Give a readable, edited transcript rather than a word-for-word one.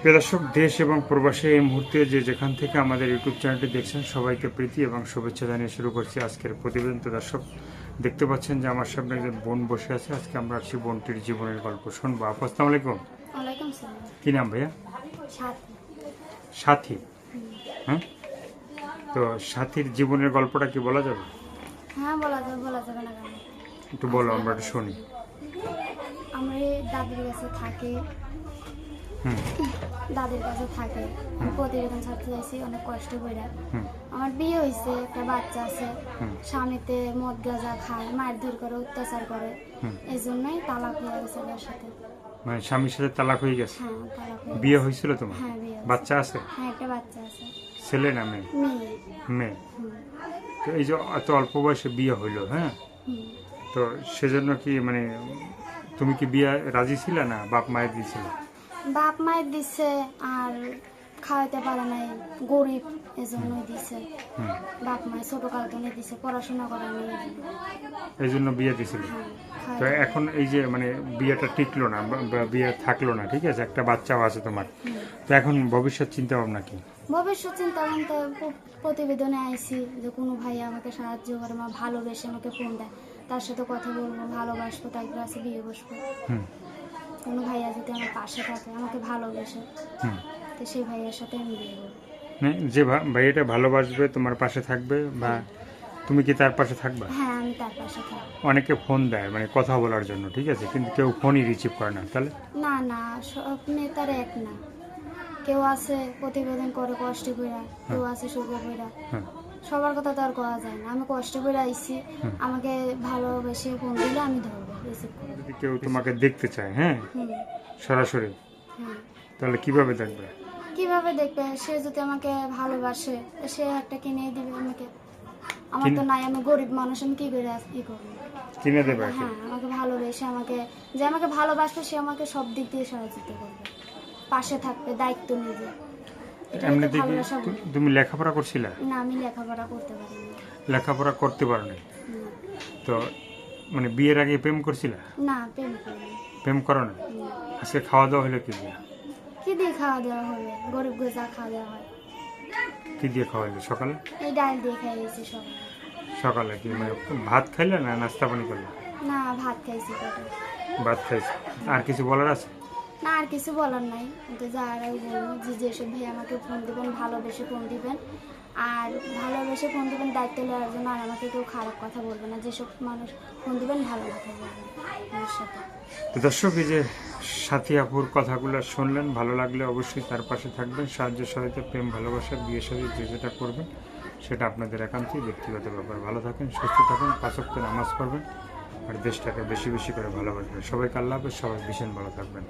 প্রিয় দর্শক, দেশ এবং প্রবাসে এই মুহূর্তে যে যেখান থেকে আমাদের ইউটিউব চ্যানেলটি দেখছেন সবাইকে প্রীতি এবং শুভেচ্ছা জানিয়ে শুরু করছি আজকের প্রতিবেদন। তো দর্শক, দেখতে পাচ্ছেন যে আমার সামনে একজন বোন বসে আছে। আজকে আমরা আসছি বোনটির জীবনের গল্প শুনবো। আপু, আসসালামু আলাইকুম। ওয়ালাইকুম সালাম। কি নাম ভাইয়া? সাথী। সাথী। হ্যাঁ, তো সাথীর জীবনের গল্পটা কি বলা যাবে? হ্যাঁ, বলা যাবে না কেন? একটু বলো, আমরা একটু শুনি। আমরা দাদির কাছে থাকি। হুম দাদির কাছে থাকে। আমি প্রতিবেদন ছাড়তে যাইছি অনেক কষ্ট করে। হুম আমার বিয়ে হয়েছে, একটা বাচ্চা আছে। হুম স্বামীতে মদ গাঁজা খায়, মারধর করে, অত্যাচার করে। হুম। এই জন্যই তালাক হয়ে গেছে ওর সাথে। মানে স্বামীর সাথে তালাক হয়ে গেছে? হ্যাঁ, তালাক হয়ে বিয়ে গেছে। হয়েছিল তোমার? হ্যাঁ, বিয়ে হয়েছে। বাচ্চা আছে? হ্যাঁ, একটা বাচ্চা আছে। ছেলে না মেয়ে? মেয়ে। মেয়ে। হুম। তো এই যে এত অল্প বয়সে বিয়ে হইলো, হ্যাঁ, হুম। তো সেজন্য কি মানে তুমি কি বিয়ে রাজি ছিলে না বাপ মায়ের দিয়েছিল? বাপ মায়ের দিচ্ছে আর খাওয়াইতে পারে নাই, গরিব, এজন্যই দিছে। হুম, বাপ মায়ের ছোট কালকে দিছে, পড়াশোনা করা নেই। এই জন্য বিয়ে দিয়েছিল। তো এখন এই যে মানে বিয়েটা টিকলো না বা বিয়ে থাকলো না, ঠিক আছে, একটা বাচ্চাও আছে তোমার, তো এখন ভবিষ্যৎ চিন্তা ভাবনা কি? ভবিষ্যৎ চিন্তা ভাবনা প্রতিবেদনে আইছি যে কোনো ভাই আমাকে সাহায্য করে, আমার ভালোবেসে আমাকে ফোন দেয়, তার সাথে কথা বলবো, ভালোবাসবো, তারপর আছে বিয়ে বসবো। হুম কোনো ভাইয়া যদি আমার পাশে থাকে, আমাকে ভালোবেসে, হুম। তো সেই ভাইয়ের সাথে আমি বিয়ে করবো। যে ভাইটা ভালোবাসবে, তোমার পাশে থাকবে, বা তুমি কি তার পাশে থাকবা? হ্যাঁ, আমি তার পাশে থাকবো। অনেকে ফোন দেয় মানে কথা বলার জন্য, ঠিক আছে, কিন্তু কেউ ফোনই রিসিভ করে না, তাহলে? না না, সব নেতার এক না। কেউ আছে প্রতিবেদন করে কষ্ট করে, কেউ আছে সুখে করে। হ্যাঁ। সবার কথা তো আর করা যায় না। আমি কষ্ট করে আইছি, আমাকে ভালোবেসে ফোন দিলে আমি ধরবো, রিসিভ করবো। যদি কেউ তোমাকে দেখতে চায়, হ্যাঁ, হুম। সরাসরি, হ্যাঁ। তাহলে কিভাবে দেখবে? কিভাবে দেখবে? সে যদি আমাকে ভালোবাসে, সে একটা কিনে দিবে আমাকে। আমার তো নাই, আমি গরিব মানুষ, আমি কি করে ই করবো? কিনে দেবে আর কি? হ্যাঁ, আমাকে ভালোবেসে, আমাকে যে আমাকে ভালোবাসবে সে আমাকে সব দিক দিয়ে সহযোগিতা করবে, পাশে থাকবে, দায়িত্ব নেবে। এটাই তো এমনি দেখি ভালোবাসা। তুমি লেখাপড়া করছিলা? না, আমি লেখাপড়া করতে পারি না। লেখাপড়া করতে পারো না? না। তো মানে বিয়ের আগে প্রেম করছিলা? না, প্রেম করি না। প্রেম করো না? আজকে খাওয়া দাওয়া হলো কি দিয়ে? কি দিয়ে খাওয়া দাওয়া হবে? গরিব গোজা খাওয়া দাওয়া হয়। কি দিয়ে খাওয়া হলো সকালে? এই ডাল দিয়ে খাইয়েছি সব। সকালে কি মানে ভাত খাইলে না নাস্তা পানি করলে? না, ভাত খাইছি কটা। ভাত খাইছি। আর কিছু বলার আছে? না, আর কিছু বলার নাই। কিন্তু যারাই বলবো যে যেসব ভাই আমাকে ফোন দিবেন, ভালোবেসে ফোন দিবেন, আর ভালোবেসে ফোন দিবেন দায়িত্ব নেওয়ার জন্য, আর আমাকে কেউ খারাপ কথা বলবে না। যেসব মানুষ ফোন দিবেন ভালো কথা বলবেন আমার সাথে। তো দর্শক, এই যে সাথী আপুর কথাগুলো শুনলেন, ভালো লাগলে অবশ্যই তার পাশে থাকবেন। সাহায্য সহায়তা, প্রেম, ভালোবাসা, বিয়ে সাথে যে যেটা করবেন সেটা আপনাদের একান্তই ব্যক্তিগত ব্যাপার। ভালো থাকেন, সুস্থ থাকুন, 5 ওয়াক্ত নামাজ পড়বেন, আর দেশটাকে বেশি বেশি করে ভালোবাসবেন। সবাইকে আল্লাহ হাফেজ, সবাই ভীষণ ভালো থাকবেন।